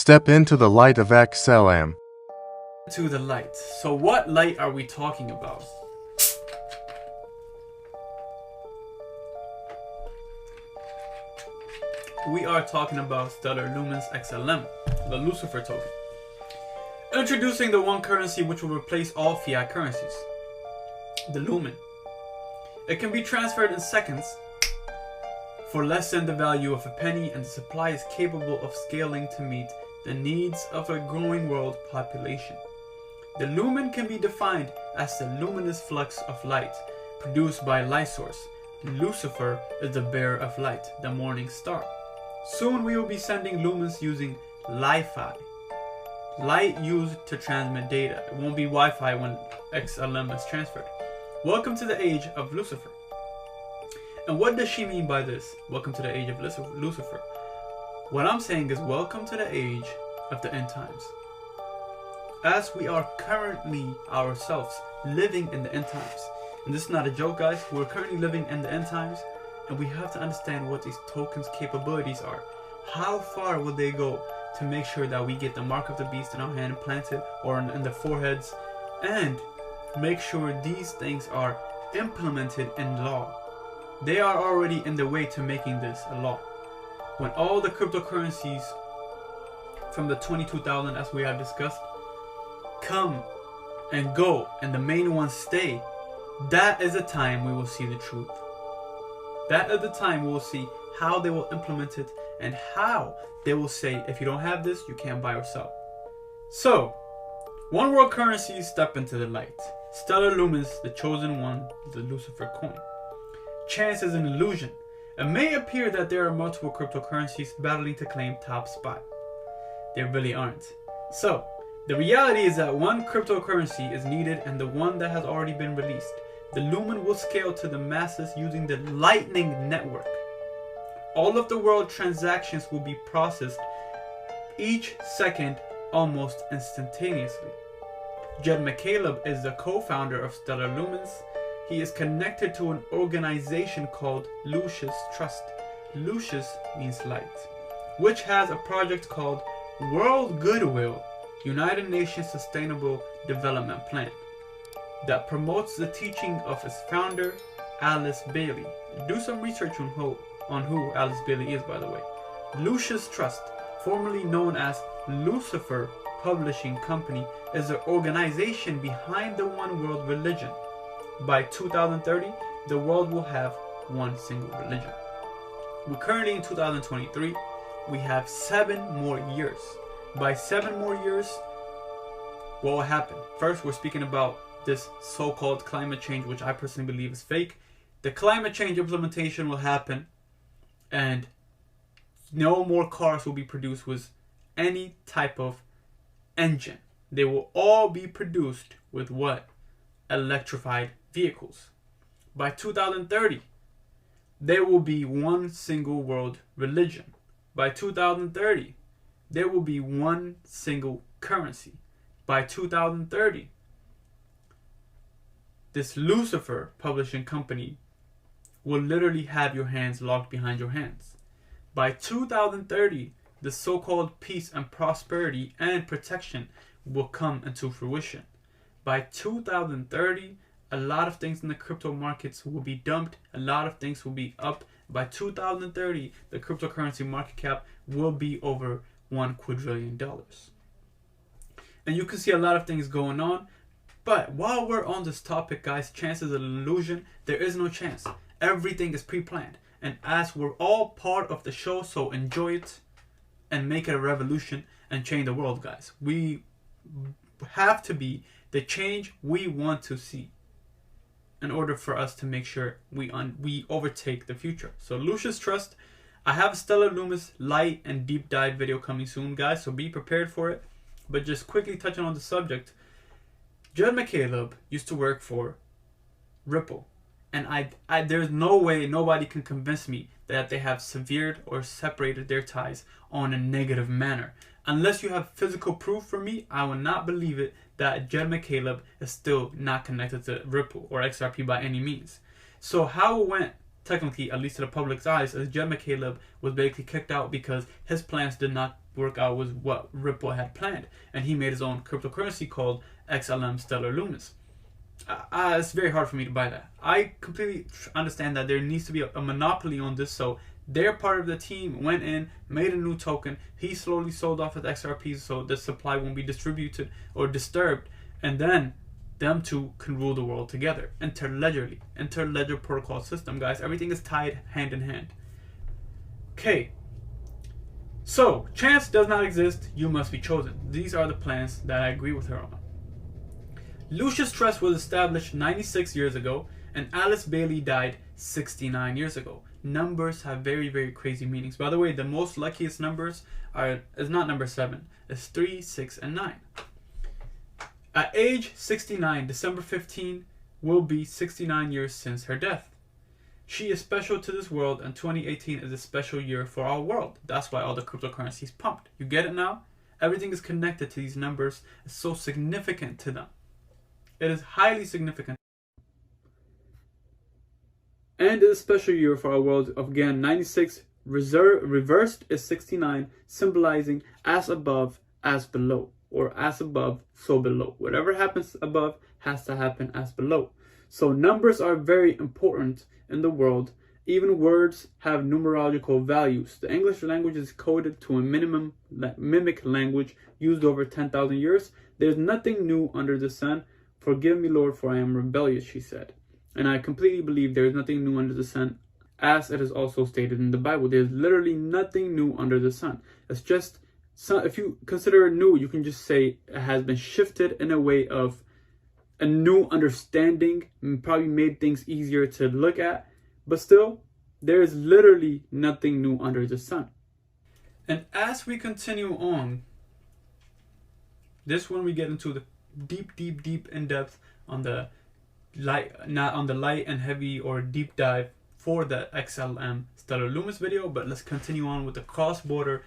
Step into the light of XLM. To the light. So what light are we talking about? We are talking about Stellar Lumens XLM, the Lucifer token. Introducing the one currency which will replace all fiat currencies, the Lumen. It can be transferred in seconds for less than the value of a penny, and the supply is capable of scaling to meet the needs of a growing world population. The lumen can be defined as the luminous flux of light produced by light source. Lucifer is the bearer of light, the morning star. Soon we will be sending lumens using Li-Fi, light used to transmit data. It won't be Wi-Fi when XLM is transferred. Welcome to the age of Lucifer. And what does she mean by this? Welcome to the age of Lucifer. What I'm saying is welcome to the age of the end times. As we are currently ourselves living in the end times. And this is not a joke, guys. We're currently living in the end times, and we have to understand what these tokens' capabilities are. How far will they go to make sure that we get the mark of the beast in our hand planted or in the foreheads, and make sure these things are implemented in law. They are already in the way to making this a law. When all the cryptocurrencies from the 22,000, as we have discussed, come and go and the main ones stay, that is the time we will see the truth. That is the time we will see how they will implement it and how they will say, if you don't have this, you can't buy or sell. So, one world currencies step into the light. Stellar Lumens, the chosen one, the Lucifer coin. Chance is an illusion. It may appear that there are multiple cryptocurrencies battling to claim top spot. There really aren't. So, the reality is that one cryptocurrency is needed, and the one that has already been released. The Lumen will scale to the masses using the Lightning Network. All of the world transactions will be processed each second almost instantaneously. Jed McCaleb is the co-founder of Stellar Lumens. He is connected to an organization called Lucis Trust. Lucis means light, which has a project called World Goodwill, United Nations Sustainable Development Plan, that promotes the teaching of its founder, Alice Bailey. Do some research on who Alice Bailey is, by the way. Lucis Trust, formerly known as Lucifer Publishing Company, is the organization behind the One World Religion. By 2030, the world will have one single religion. We're currently in 2023. We have 7 more years. By 7 more years, what will happen? First, we're speaking about this so-called climate change, which I personally believe is fake. The climate change implementation will happen, and no more cars will be produced with any type of engine. They will all be produced with what? Electrified vehicles. By 2030, there will be one single world religion. By 2030, there will be one single currency. By 2030, this Lucifer Publishing Company will literally have your hands locked behind your hands. By 2030, the so-called peace and prosperity and protection will come into fruition. By 2030, a lot of things in the crypto markets will be dumped. A lot of things will be up. By 2030, the cryptocurrency market cap will be over $1 quadrillion. And you can see a lot of things going on. But while we're on this topic, guys, chance is an illusion. There is no chance. Everything is pre-planned. And as we're all part of the show, so enjoy it and make it a revolution and change the world, guys. We have to be the change we want to see in order for us to make sure we overtake the future. So Lucis Trust, I have a Stellar Lumens light and deep dive video coming soon, guys, so be prepared for it. But just quickly touching on the subject, Jed McCaleb used to work for Ripple, and there's no way nobody can convince me that they have severed or separated their ties on a negative manner. Unless you have physical proof for me, I will not believe it that Jed McCaleb is still not connected to Ripple or XRP by any means. So how it went, technically, at least to the public's eyes, is Jed McCaleb was basically kicked out because his plans did not work out with what Ripple had planned, and he made his own cryptocurrency called XLM Stellar Lumens. It's very hard for me to buy that. I completely understand that there needs to be a monopoly on this, so their part of the team went in, made a new token. He slowly sold off his XRPs so the supply won't be distributed or disturbed, and then them two can rule the world together. Interledger protocol system, guys. Everything is tied hand in hand. Okay. So, chance does not exist. You must be chosen. These are the plans that I agree with her on. Lucius Trust was established 96 years ago, and Alice Bailey died 69 years ago. Numbers have very, very crazy meanings. By the way, the most luckiest numbers is not number 7. It's 3, 6, and 9. At age 69, December 15 will be 69 years since her death. She is special to this world, and 2018 is a special year for our world. That's why all the cryptocurrencies pumped. You get it now? Everything is connected to these numbers. It's so significant to them. It is highly significant. And it is a special year for our world. Again, 96 reversed is 69, symbolizing as above, as below. Or as above, so below. Whatever happens above has to happen as below. So numbers are very important in the world. Even words have numerological values. The English language is coded to a minimum mimic language used over 10,000 years. There's nothing new under the sun. Forgive me, Lord, for I am rebellious, she said. And I completely believe there is nothing new under the sun, as it is also stated in the Bible. There's literally nothing new under the sun. It's just, if you consider it new, you can just say it has been shifted in a way of a new understanding, and probably made things easier to look at. But still, there is literally nothing new under the sun. And as we continue on, this one we get into the deep in depth on the light, not on the light and heavy or deep dive for the XLM Stellar Lumens video, but let's continue on with the cross-border